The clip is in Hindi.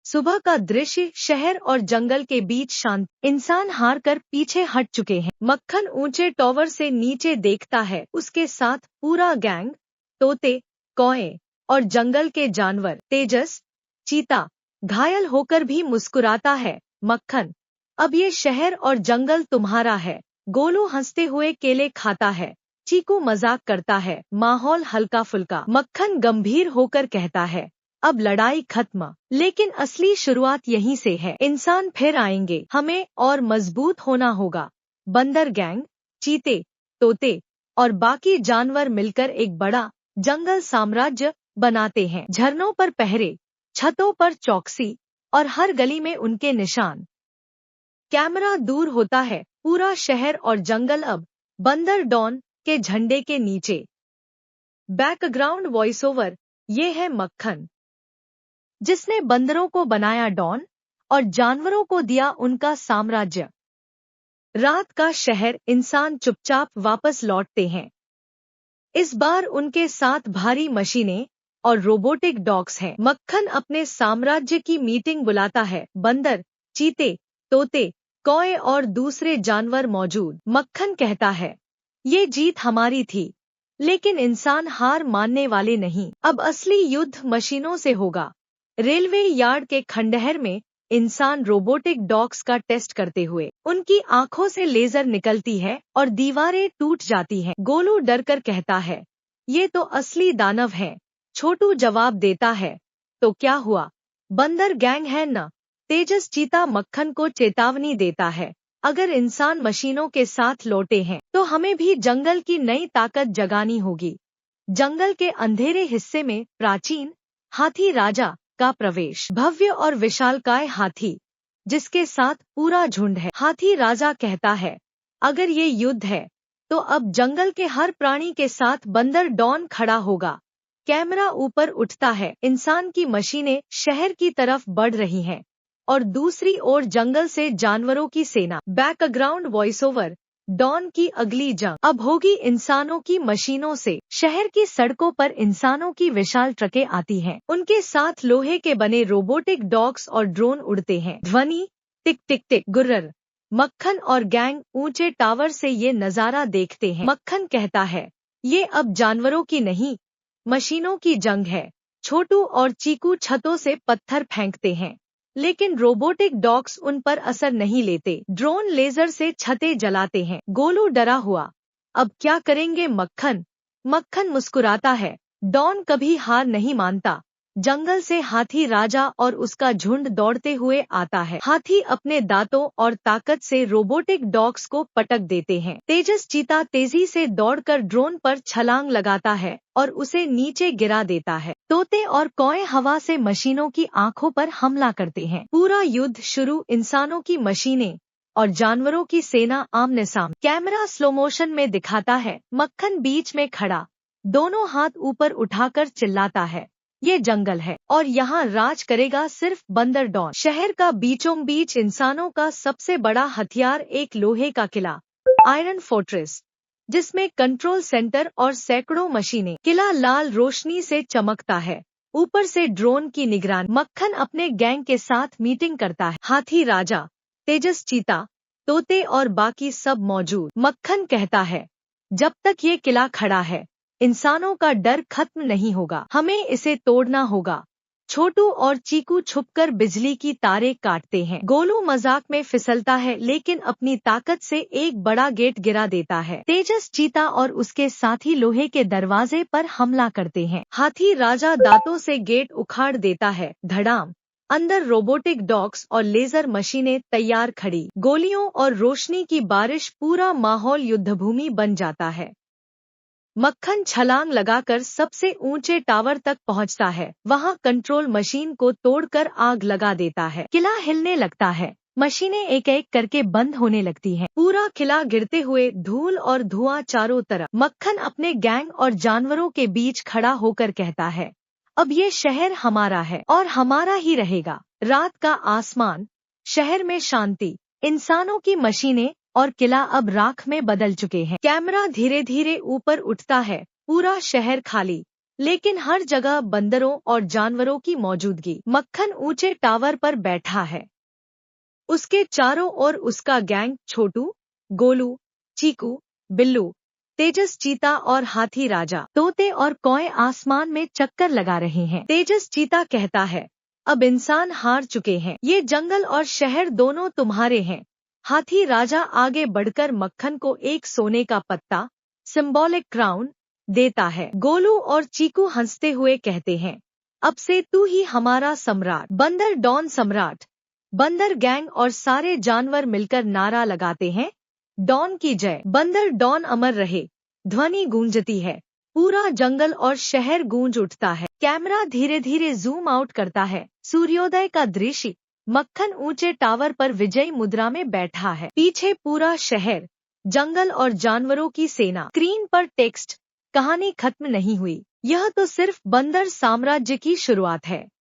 सुबह का दृश्य शहर और जंगल के बीच शांत। इंसान हार कर पीछे हट चुके हैं। मक्खन ऊंचे टॉवर से नीचे देखता है, उसके साथ पूरा गैंग, तोते, कौए और जंगल के जानवर। तेजस, चीता, घायल होकर भी मुस्कुराता है। मक्खन, अब ये शहर और जंगल तुम्हारा है। गोलू हंसते हुए केले खाता है। चीकू मजाक करता है। माहौल हल्का फुल्का। मक्खन गंभीर होकर कहता है, अब लड़ाई खत्म, लेकिन असली शुरुआत यहीं से है। इंसान फिर आएंगे, हमें और मजबूत होना होगा। बंदर गैंग, चीते, तोते और बाकी जानवर मिलकर एक बड़ा जंगल साम्राज्य बनाते हैं। झरनों पर पहरे, छतों पर चौकसी और हर गली में उनके निशान। कैमरा दूर होता है, पूरा शहर और जंगल अब बंदर डॉन के झंडे के नीचे। बैकग्राउंड वॉइस ओवर, ये है मक्खन, जिसने बंदरों को बनाया डॉन और जानवरों को दिया उनका साम्राज्य। रात का शहर, इंसान चुपचाप वापस लौटते हैं। इस बार उनके साथ भारी मशीनें और रोबोटिक डॉग्स हैं। मक्खन अपने साम्राज्य की मीटिंग बुलाता है। बंदर, चीते, तोते, कौए और दूसरे जानवर मौजूद। मक्खन कहता है, ये जीत हमारी थी, लेकिन इंसान हार मानने वाले नहीं। अब असली युद्ध मशीनों से होगा। रेलवे यार्ड के खंडहर में इंसान रोबोटिक डॉग्स का टेस्ट करते हुए, उनकी आंखों से लेजर निकलती है और दीवारें टूट जाती हैं। गोलू डरकर कहता है, ये तो असली दानव हैं। छोटू जवाब देता है, तो क्या हुआ, बंदर गैंग है न। तेजस चीता मक्खन को चेतावनी देता है, अगर इंसान मशीनों के साथ लौटे हैं तो हमें भी जंगल की नई ताकत जगानी होगी। जंगल के अंधेरे हिस्से में प्राचीन हाथी राजा का प्रवेश। भव्य और विशालकाय हाथी, जिसके साथ पूरा झुंड है। हाथी राजा कहता है, अगर ये युद्ध है तो अब जंगल के हर प्राणी के साथ बंदर डॉन खड़ा होगा। कैमरा ऊपर उठता है, इंसान की मशीनें शहर की तरफ बढ़ रही हैं और दूसरी ओर जंगल से जानवरों की सेना। बैकग्राउंड वॉइस ओवर, डॉन की अगली जंग अब होगी इंसानों की मशीनों से। शहर की सड़कों पर इंसानों की विशाल ट्रकें आती हैं। उनके साथ लोहे के बने रोबोटिक डॉग्स और ड्रोन उड़ते हैं। ध्वनि, टिक टिक टिक। गुर्रर, मक्खन और गैंग ऊंचे टावर से ये नजारा देखते हैं। मक्खन कहता है, ये अब जानवरों की नहीं, मशीनों की जंग है। छोटू और चीकू छतों से पत्थर फेंकते हैं, लेकिन रोबोटिक डॉग्स उन पर असर नहीं लेते। ड्रोन लेजर से छतें जलाते हैं। गोलू डरा हुआ, अब क्या करेंगे मक्खन। मक्खन मुस्कुराता है, डॉन कभी हार नहीं मानता। जंगल से हाथी राजा और उसका झुंड दौड़ते हुए आता है। हाथी अपने दांतों और ताकत से रोबोटिक डॉग्स को पटक देते हैं। तेजस चीता तेजी से दौड़कर ड्रोन पर छलांग लगाता है और उसे नीचे गिरा देता है। तोते और कौए हवा से मशीनों की आंखों पर हमला करते हैं। पूरा युद्ध शुरू, इंसानों की मशीनें और जानवरों की सेना आमने सामने। कैमरा स्लो मोशन में दिखाता है, मक्खन बीच में खड़ा, दोनों हाथ ऊपर उठाकर चिल्लाता है, ये जंगल है और यहाँ राज करेगा सिर्फ बंदर डॉन। शहर का बीचों बीच इंसानों का सबसे बड़ा हथियार एक लोहे का किला, आयरन फोर्ट्रेस, जिसमें कंट्रोल सेंटर और सैकड़ों मशीनें। किला लाल रोशनी से चमकता है, ऊपर से ड्रोन की निगरानी। मक्खन अपने गैंग के साथ मीटिंग करता है। हाथी राजा, तेजस चीता, तोते और बाकी सब मौजूद। मक्खन कहता है, जब तक ये किला खड़ा है इंसानों का डर खत्म नहीं होगा, हमें इसे तोड़ना होगा। छोटू और चीकू छुपकर बिजली की तारें काटते हैं। गोलू मजाक में फिसलता है, लेकिन अपनी ताकत से एक बड़ा गेट गिरा देता है। तेजस चीता और उसके साथी लोहे के दरवाजे पर हमला करते हैं। हाथी राजा दांतों से गेट उखाड़ देता है। धड़ाम, अंदर रोबोटिक डॉग्स और लेजर मशीनें तैयार खड़ी। गोलियों और रोशनी की बारिश, पूरा माहौल युद्धभूमि बन जाता है। मक्खन छलांग लगाकर सबसे ऊंचे टावर तक पहुंचता है। वहां कंट्रोल मशीन को तोड़कर आग लगा देता है। किला हिलने लगता है, मशीनें एक एक करके बंद होने लगती हैं। पूरा किला गिरते हुए धूल और धुआं चारों तरफ। मक्खन अपने गैंग और जानवरों के बीच खड़ा होकर कहता है, अब ये शहर हमारा है और हमारा ही रहेगा। रात का आसमान, शहर में शांति, इंसानों की मशीनें और किला अब राख में बदल चुके हैं। कैमरा धीरे धीरे ऊपर उठता है, पूरा शहर खाली, लेकिन हर जगह बंदरों और जानवरों की मौजूदगी। मक्खन ऊंचे टावर पर बैठा है। उसके चारों ओर उसका गैंग छोटू, गोलू, चीकू, बिल्लू, तेजस चीता और हाथी राजा, तोते और कौए आसमान में चक्कर लगा रहे हैं। तेजस चीता कहता है, अब इंसान हार चुके हैं, ये जंगल और शहर दोनों तुम्हारे हैं। हाथी राजा आगे बढ़कर मक्खन को एक सोने का पत्ता, सिंबॉलिक क्राउन, देता है। गोलू और चीकू हंसते हुए कहते हैं, अब से तू ही हमारा सम्राट। बंदर डॉन सम्राट। बंदर गैंग और सारे जानवर मिलकर नारा लगाते हैं, डॉन की जय। बंदर डॉन अमर रहे। ध्वनि गूंजती है। पूरा जंगल और शहर गूंज उठता है। कैमरा धीरे धीरे जूम आउट करता है। सूर्योदय का दृश्य। मक्खन ऊंचे टावर पर विजयी मुद्रा में बैठा है। पीछे पूरा शहर, जंगल और जानवरों की सेना। स्क्रीन पर टेक्स्ट, कहानी खत्म नहीं हुई। यह तो सिर्फ बंदर साम्राज्य की शुरुआत है।